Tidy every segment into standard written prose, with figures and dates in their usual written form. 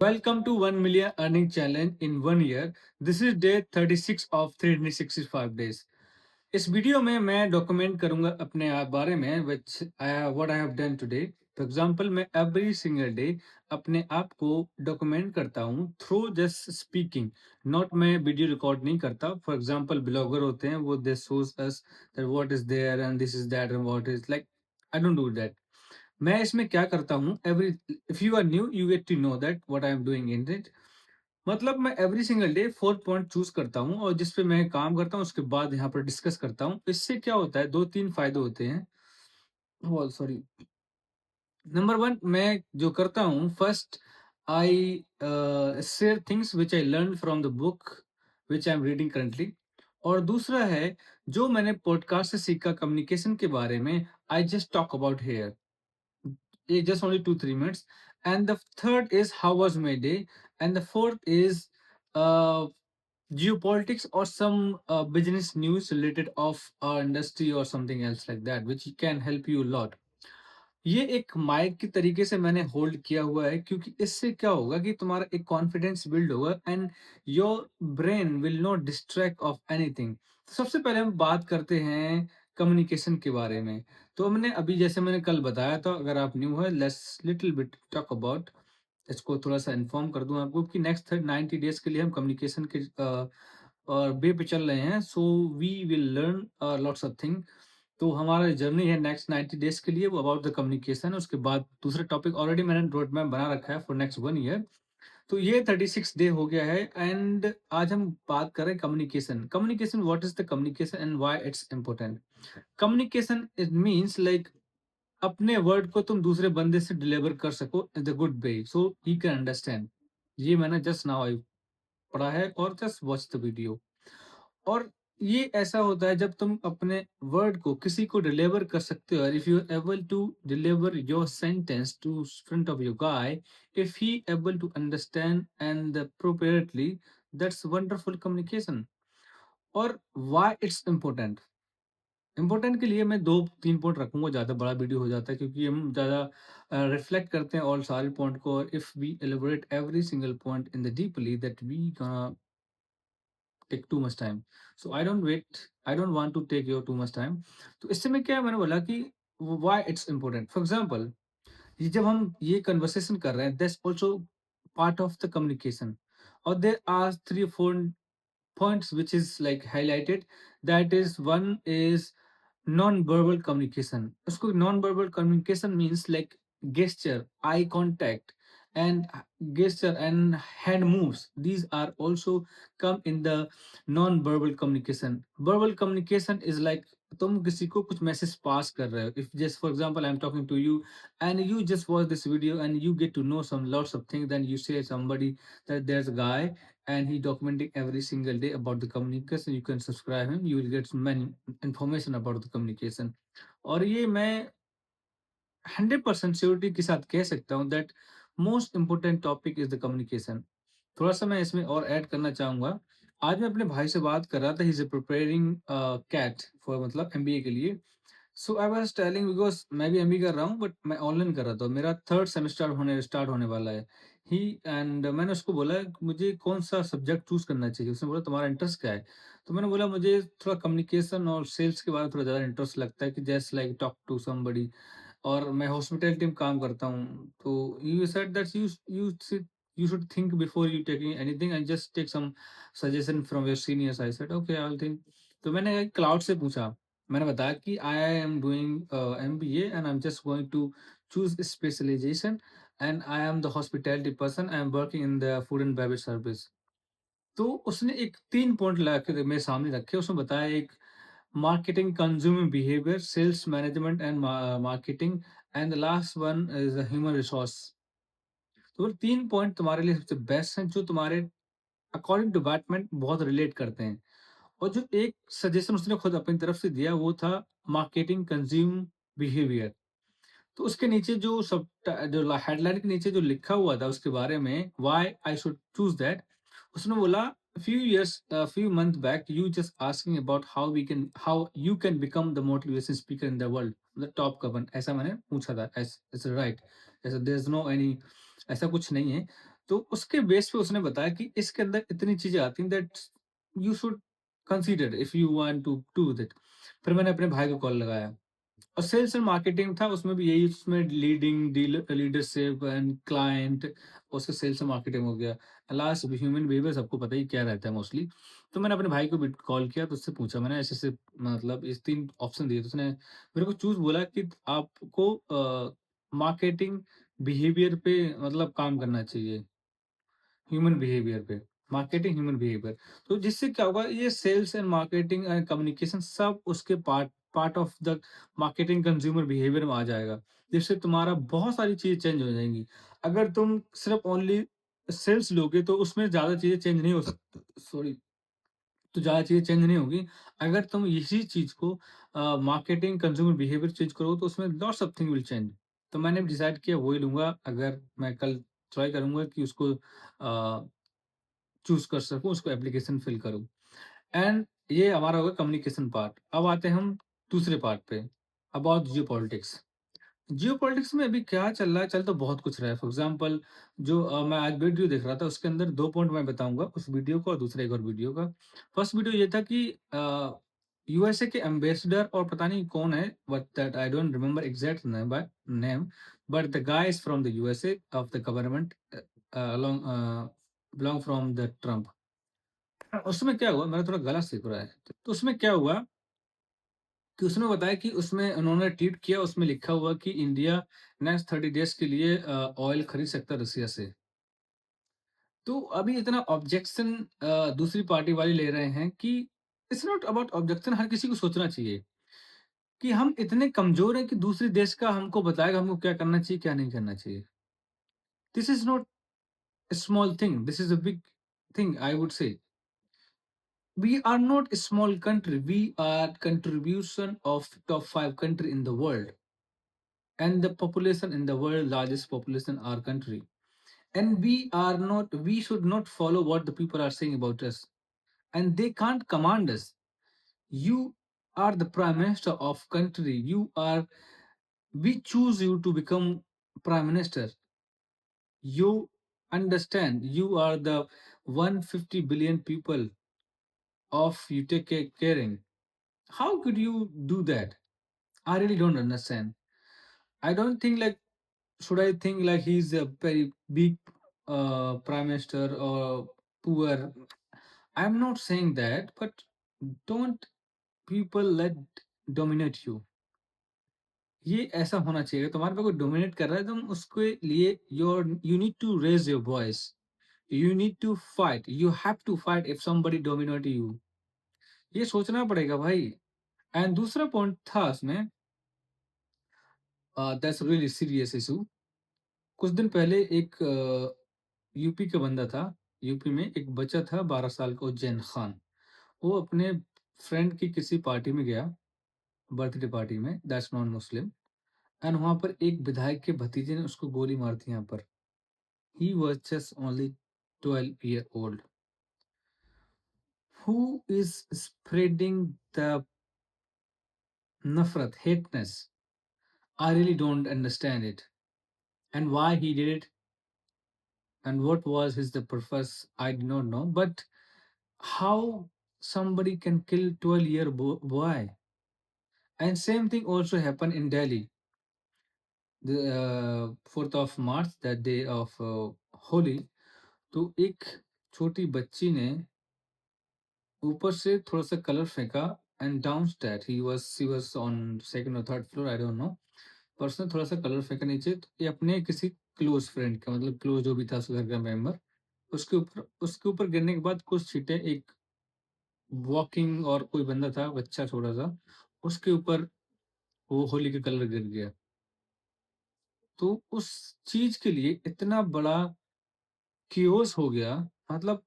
Welcome to 1 million earning challenge in 1 year. This is day 36 of 365 days. इस video में मैं document करूंगा अपने आप बारे में what I have done today. For example मैं एवरी सिंगल डे अपने आप को डॉक्यूमेंट करता हूँ थ्रू जस्ट स्पीकिंग. नॉट मैं वीडियो रिकॉर्ड नहीं करता. फॉर एग्जांपल ब्लॉगर होते हैं वो they shows us that what is there and this is that and what is like. I don't do that. मैं इसमें क्या करता हूँ every if you are new you get to know that what I am doing in it. मतलब मैं every single day 4 point choose करता हूँ और जिस पे मैं काम करता हूँ उसके बाद यहाँ पर डिस्कस करता हूँ. इससे क्या होता है, दो तीन फायदे होते हैं. सॉरी. नंबर वन, मैं जो करता हूँ first, I share things which I learn from the book which I am reading currently. और दूसरा है जो मैंने पॉडकास्ट से सीखा कम्युनिकेशन के बारे में, I just talk about here. Just only 2 3 minutes. And the third is how was my day. And the fourth is uh, geopolitics or some business news related of our industry or something else like that, which can help you a lot. ये एक mic की तरीके से मैंने hold किया हुआ है क्योंकि इससे क्या होगा कि तुम्हारा एक कॉन्फिडेंस बिल्ड होगा and your brain will not distract of anything. सबसे पहले हम बात करते हैं कम्युनिकेशन के बारे में. तो हमने अभी जैसे मैंने कल बताया था, अगर आप न्यू है let's little bit talk about. इसको थोड़ा सा इन्फॉर्म कर दूं आपको कि नेक्स्ट 90 डेज के लिए हम कम्युनिकेशन के वे पे चल रहे हैं. So we will learn lots of thing. तो हमारा जर्नी है नेक्स्ट 90 डेज के लिए वो अबाउट द कम्युनिकेशन. उसके बाद दूसरा टॉपिक ऑलरेडी मैंने रोड मैप बना रखा है फॉर नेक्स्ट 1 ईयर. तो ये 36 डे हो गया है एंड आज हम बात कर रहे हैं communication. Communication, what is the communication and why it's important. Communication it means like अपने वर्ड को तुम दूसरे बंदे से डिलीवर कर सको in the good way so he can understand. ये मैंने जस्ट नाउ आई पढ़ा है और जस्ट वॉच द वीडियो. और ये ऐसा होता है जब तुम अपने वर्ड को किसी को डिलीवर कर सकते हो. If you are able to deliver your sentence to front of your guy, if he able to understand and appropriately, that's wonderful communication. और व्हाई इट्स इम्पोर्टेंट. इम्पोर्टेंट के लिए मैं दो तीन पॉइंट रखूंगा, ज़्यादा बड़ा वीडियो हो जाता है क्योंकि हम ज़्यादा रिफ्लेक्ट करते हैं और सारे पॉइंट को. If we elaborate every single point in the deeply that we take too much time. So I don't want to take your too much time. तो इससे में क्या है, मैंने बोला कि why it's important. For example, ये जब हम ये कन्वर्सेशन कर रहे हैं, that's also part of the communication. और there are 3 or 4 points which is like highlighted. That is, one is non-verbal communication. उसको non-verbal communication means like gesture, eye contact, and gesture and hand moves. These are also come in the non-verbal communication. Verbal communication is like तुम किसी को कुछ message pass कर रहे हो. If just for example I am talking to you and you just watch this video and you get to know some lots of things, then you say somebody that there's a guy and he documenting every single day about the communication. You can subscribe him, you will get many information about the communication. और ये मैं 100% surety के साथ कह सकता हूँ that most important topic is the communication. थोड़ा सा मैं इसमें और ऐड करना चाहूंगा. आज मैं अपने भाई से बात कर रहा था. He is preparing CAT for मतलब एमबीए के लिए. So I was telling because मैं भी एमबीए कर रहा हूँ बट मैं ऑनलाइन कर रहा था. मेरा थर्ड सेमेस्टर स्टार्ट होने वाला है. ही एंड मैंने उसको बोला कि मुझे कौन सा सब्जेक्ट चूज करना चाहिए. उसने बोला तुम्हारा इंटरेस्ट क्या है. तो मैंने बोला मुझे थोड़ा कम्युनिकेशन और सेल्स के बारे में थोड़ा ज़्यादा इंटरेस्ट लगता है कि just like talk to somebody. और मैं हॉस्पिटैलिटी में काम करता हूँ. तो you said that you should think before you taking anything and just take some suggestion from your seniors. I said okay I will think. तो मैंने क्लाउड से पूछा. मैंने बताया कि I am doing MBA and I am just going to choose specialisation and I am the hospitality person. I am working in the food and beverage service. तो उसने एक 3 पॉइंट ला के मेरे सामने रखे. उसने बताया एक marketing, consumer behavior, sales management and marketing, and the last one is the human resource. तो 3 पॉइंट तुम्हारे लिए सबसे बेस्ट हैं जो तुम्हारे अकॉर्डिंग टू बैटमैन बहुत रिलेट करते हैं. और जो एक सजेशन उसने खुद अपनी तरफ से दिया वो था मार्केटिंग कंज्यूम बिहेवियर. तो उसके नीचे जो हेडलाइन के नीचे जो लिखा हुआ था उसके बारे में why I should choose that. उसने बोला few months back you just asking about how you can become the motivation speaker in the world, the top का बन ऐसा मैंने पूछा था. ऐसा राइट. ऐसा देयर इज नो एनी, ऐसा कुछ नहीं है. तो उसके बेस पे उसने बताया कि इसके अंदर इतनी चीज़ें आती हैं that you should consider if you want to do that. फिर मैंने अपने भाई को कॉल लगाया और सेल्स एंड मार्केटिंग था, उसमें भी यही, उसमें लीडिंग लीडरशिप एंड क्लाइंट, उसका सेल्स एंड मार्केटिंग हो गया। लास्ट ह्यूमन बिहेवियर सबको पता ही क्या रहता है मोस्टली। तो मैंने अपने भाई को भी कॉल किया, तो उससे पूछा मैंने ऐसे ऐसे, मतलब इस तीन ऑप्शन दिए, तो उसने मेरे को चूज बोला कि आपको मार्केटिंग बिहेवियर पे मतलब काम करना चाहिए, ह्यूमन बिहेवियर पे, मार्केटिंग ह्यूमन बिहेवियर। तो जिससे क्या होगा, ये sales and marketing and communication सब उसके part part of the marketing consumer behaviour में आ जाएगा, जिससे तुम्हारा बहुत सारी चीजें चेंज हो जाएंगी। अगर तुम सिर्फ ओनली सेल्स लोगे तो उसमें ज्यादा चीजें चेंज नहीं हो सकती, सॉरी, तो ज़्यादा चीज़ें चेंज नहीं होगी। अगर तुम इसी चीज़ को मार्केटिंग, कंज्यूमर बिहेवियर चेंज करो तो उसमें lots of thing will change. तो मैंने डिसाइड किया वही लूँगा, अगर मैं कल ट्राई करूँगा कि उसको चूज़ कर सकूँ, उसको एप्लीकेशन फिल करूँ। एंड ये हमारा होगा कम्युनिकेशन पार्ट। अब आते हैं हम दूसरे पार्ट पे, अबाउट जियोपॉलिटिक्स। जियोपॉलिटिक्स में अभी क्या चल रहा है, चल तो बहुत कुछ रहा है। फॉर एग्जांपल जो मैं आज वीडियो देख रहा था उसके अंदर 2 पॉइंट मैं बताऊँगा उस वीडियो का और दूसरा एक और वीडियो का। फर्स्ट वीडियो ये था कि यूएसए के एम्बेसडर और पता नहीं कौन है, but that I don't remember exact name, but the guy is from the USA of the government along belong from the Trump. उसमें क्या हुआ, मेरा थोड़ा गला सीख रहा है। तो उसमें क्या हुआ कि उसने बताया कि उसमें उन्होंने ट्वीट किया, उसमें लिखा हुआ कि इंडिया नेक्स्ट 30 डेज़ के लिए ऑयल खरीद सकता है रसिया से। तो अभी इतना ऑब्जेक्शन दूसरी पार्टी वाले ले रहे हैं कि इट्स नॉट अबाउट ऑब्जेक्शन, हर किसी को सोचना चाहिए कि हम इतने कमज़ोर हैं कि दूसरे देश का हमको बताएगा हमको क्या करना चाहिए, क्या नहीं करना चाहिए। This is not a small thing, this is a big thing I would say. We are not a small country, we are contribution of top 5 country in the world, and the population in the world largest population our country, and we should not follow what the people are saying about us, and they can't command us. You are the prime minister of country, we choose you to become prime minister. You understand, you are the 150 billion people of you caring. How could you do that? I really don't understand. I don't think like, should I think like he's a very big prime minister or poor? I'm not saying that, but don't people let dominate you. ये ऐसा होना चाहिए, तुम्हारे पे कोई dominate कर रहा है, तुम उसके लिए your you need to raise your voice, you need to fight, you have to fight if somebody dominate you. ये सोचना पड़ेगा भाई। एंड दूसरा पॉइंट था उसमें, दैट्स रियली सीरियस इशू। कुछ दिन पहले एक यूपी का बंदा था, यूपी में एक बच्चा था 12 साल का, उज्जैन खान। वो अपने फ्रेंड की किसी पार्टी में गया, बर्थडे पार्टी में, दैट्स नॉन मुस्लिम, एंड वहाँ पर एक विधायक के भतीजे ने उसको गोली मार दी यहाँ पर। He was just only 12 year old. Who is spreading the नफरत, hateness? I really don't understand it and why he did it and what was his the purpose, I do not know, but how somebody can kill 12-year boy? And same thing also happened in Delhi, the 4th of March, that day of Holi. तो एक छोटी बच्ची ने ऊपर से थोड़ा सा colour फेंका, and downstairs she was on second और third floor, I don't know, पर उसने थोड़ा सा कलर फेंका नीचे, तो ये अपने किसी क्लोज फ्रेंड का, मतलब क्लोज जो भी था उसके घर का मेंबर, उसके ऊपर गिरने के बाद कुछ छींटे एक वॉकिंग और कोई बंदा था, बच्चा छोटा-सा, उसके ऊपर वो होली का कलर गिर गया। तो उस चीज़ के लिए इतना बड़ा केओस हो गया, मतलब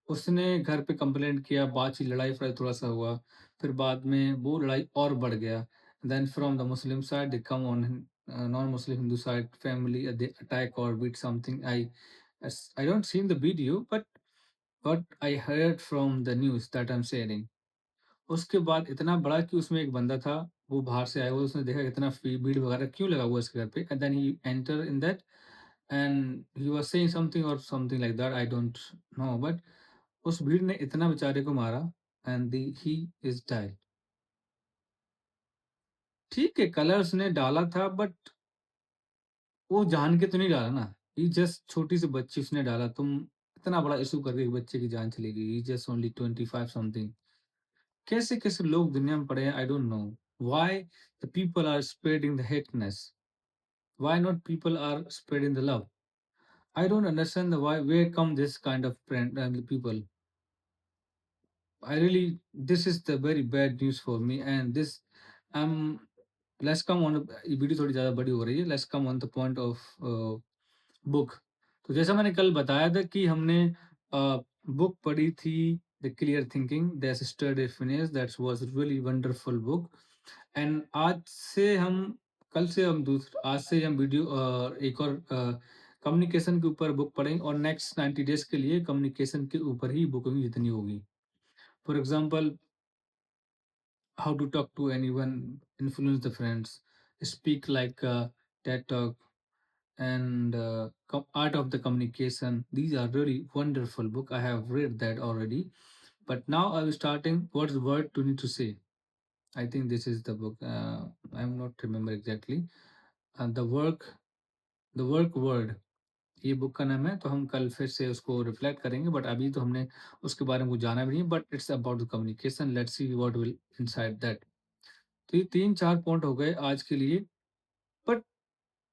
उसने घर पे कंप्लेंट किया, बातचीत लड़ाई-फड़ाई थोड़ा-सा हुआ, फिर बाद में वो लड़ाई और बढ़ गया। Then from the Muslim side they come on non-Muslim Hindu side family, they attack or beat something. I don't seen the video, but I heard from the news that I'm sharing. उसके बाद इतना बड़ा कि उसमें एक बंदा था, वो बाहर से आया हुआ, उसने देखा इतना भीड़ वगैरह क्यों लगा हुआ है इसके घर पे, and then he enter in that, and he was saying something और something like that, I don't know, but उस भीड़ ने इतना बेचारे को मारा एंड ही इज डाइड। ठीक है, कलर्स ने डाला था बट वो जान के तो नहीं डाला ना। ये जस्ट छोटी सी बच्ची उसने डाला, तुम इतना बड़ा इशू करके एक बच्चे की जान चली गई। Just only 25 something. कैसे कैसे लोग दुनिया में पड़े हैं, I don't know. Why the people are spreading the hateness, why not people are spreading the love. I don't understand the why where come this kind of friend people. I really, this is the very bad news for me and this um let's come on, ये video थोड़ी ज़्यादा बड़ी हो रही है। Let's come on the point of book. तो जैसा मैंने कल बताया था कि हमने बुक पढ़ी थी, the clear thinking that study finish, that was really wonderful book. And कल से हम दूसरा आज से हम वीडियो एक और कम्युनिकेशन के ऊपर बुक पढ़ेंगे और नेक्स्ट 90 डेज के लिए कम्युनिकेशन के ऊपर ही बुकिंग जितनी होगी। For example, how to talk to anyone, influence the friends, speak like a TED talk, and art of the communication. These are really wonderful book. I have read that already, but now I was starting. What's the word to need to say? I think this is the book. I'm not remember exactly. The work word, ये book का नाम है। तो हम कल फिर से उसको रिफ्लेक्ट करेंगे, बट अभी तो हमने उसके बारे में कुछ जाना भी नहीं, but it's about the communication, let's see what will inside that. तो ये 3-4 पॉइंट हो गए आज के लिए, बट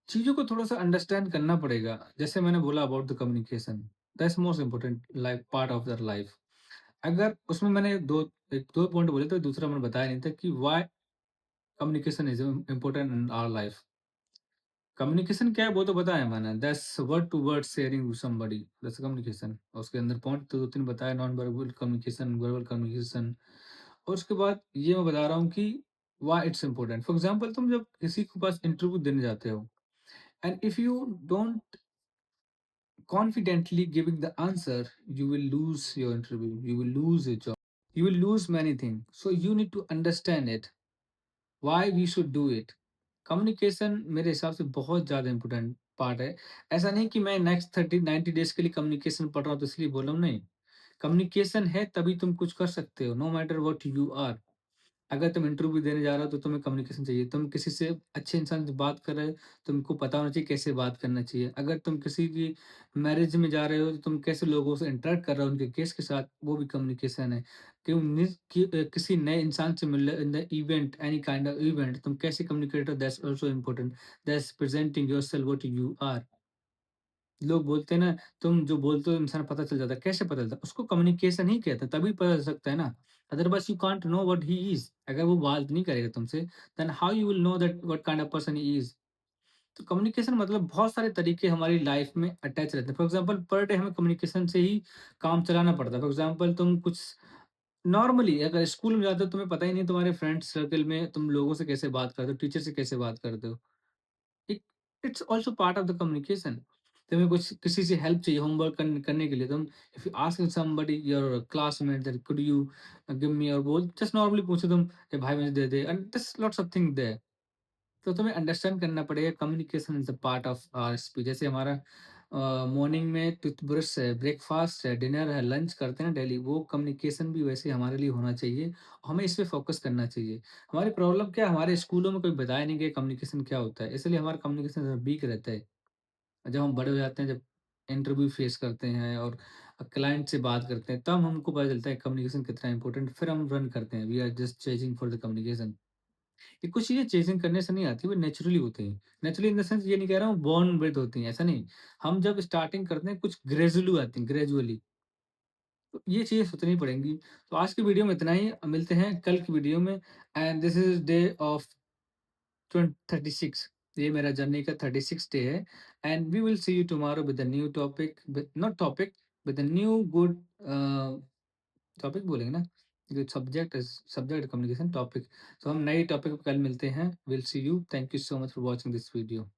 चीज़ों को थोड़ा-सा अंडरस्टैंड करना पड़ेगा। जैसे मैंने बोला about the communication, that's most important life part of their life. अगर उसमें मैंने 2 पॉइंट बोले थे, दूसरा मैंने बताया नहीं था कि why communication is important in our life. Communication क्या है वो तो बताया मैंने, that's word to word sharing with somebody, that's communication. और उसके अंदर पॉइंट तो 2-3 बताए, non verbal communication, verbal communication. और उसके बाद ये मैं बता रहा हूँ कि why it's important. For example, तुम जब किसी के पास इंटरव्यू देने जाते हो and if you don't confidently giving the answer, you will lose your interview, you will lose your job, you will lose many things. So you need to understand it, why we should do it. Communication मेरे हिसाब से बहुत ज़्यादा important part है। ऐसा नहीं कि मैं नेक्स्ट 30-90 डेज के लिए कम्युनिकेशन पढ़ रहा हूँ तो इसलिए बोल रहा हूँ, नहीं। कम्युनिकेशन है तभी तुम कुछ कर सकते हो, no matter what you are. अगर तुम इंटरव्यू देने जा रहे हो तो तुम्हें कम्युनिकेशन चाहिए। तुम किसी से अच्छे इंसान से बात कर रहे हो, तुमको पता होना चाहिए कैसे बात करना चाहिए। अगर तुम किसी की मैरिज में जा रहे हो तो तुम कैसे लोगों से इंटरेक्ट कर रहे हो उनके केस के साथ, वो भी कम्युनिकेशन है। किसी नए इंसान से मिल रहे हो in the event, any kind of event, तुम कैसे कम्युनिकेट हो, that's also important. That's presenting yourself what you are. लोग बोलते हैं ना, तुम जो बोलते हो इंसान पता चल जाता है, कैसे पता चलता है? उसको कम्युनिकेशन ही कहते हैं, तभी पता चल सकता है ना। Otherwise you can't know what he is. अगर वो बात नहीं करेगा तुमसे, then how you will know that what kind of person he is. तो कम्युनिकेशन मतलब बहुत सारे तरीके हमारी लाइफ में अटैच रहते हैं। फॉर एग्जांपल, पर डे हमें कम्युनिकेशन से ही काम चलाना पड़ता है। फॉर एग्जांपल, तुम कुछ नॉर्मली अगर स्कूल में जाते हो, तुम्हें पता ही नहीं तुम्हारे फ्रेंड सर्कल में तुम लोगों से कैसे बात करते हो, टीचर से कैसे बात करते हो। It it's also part of the communication. तुम्हें कुछ किसी से हेल्प चाहिए होमवर्क करने के लिए, तुम if you ask somebody your classmate that could you give me, और बोल जस्ट नॉर्मली पूछो तुम, "ए भाई मुझे दे दे", and this lots of thing there. तो तुम्हें अंडरस्टैंड करना पड़ेगा communication is a part of our speech. जैसे हमारा मॉर्निंग में टूथब्रश है, ब्रेकफास्ट है, डिनर है, लंच करते हैं ना डेली, वो कम्युनिकेशन भी वैसे हमारे लिए होना चाहिए। हमें इस पे फोकस करना चाहिए। हमारी प्रॉब्लम क्या है, हमारे स्कूलों में कोई बताया नहीं गया कम्युनिकेशन क्या होता है, इसलिए हमारा कम्युनिकेशन वीक रहता है। जब हम बड़े हो जाते हैं, जब इंटरव्यू फेस करते हैं और क्लाइंट से बात करते हैं, तब हमको पता चलता है कम्युनिकेशन कितना इंपॉर्टेंट, फिर हम रन करते हैं, we are just chasing for the communication. ये कुछ चीज़ें चेज़िंग करने से नहीं आती, वो नेचुरली होती हैं। नेचुरली इन द सेंस, ये नहीं कह रहा हूँ बॉर्न ब्रेथ होती हैं, ऐसा नहीं। हम जब स्टार्टिंग करते हैं कुछ ग्रेजुअली आती हैं, ग्रेजुअली। तो ये चीज़ें सोचनी पड़ेंगी। तो आज की वीडियो में इतना ही, मिलते हैं कल की वीडियो में। And this is day of 36, ये मेरा जर्नी का 36 डे है। And we will see you tomorrow with a new topic, with not topic, with a new good topic बोलेंगे ना, जो सब्जेक्ट कम्युनिकेशन टॉपिक। तो हम नए टॉपिक पे कल मिलते हैं। Will see you, thank you so much for watching this video.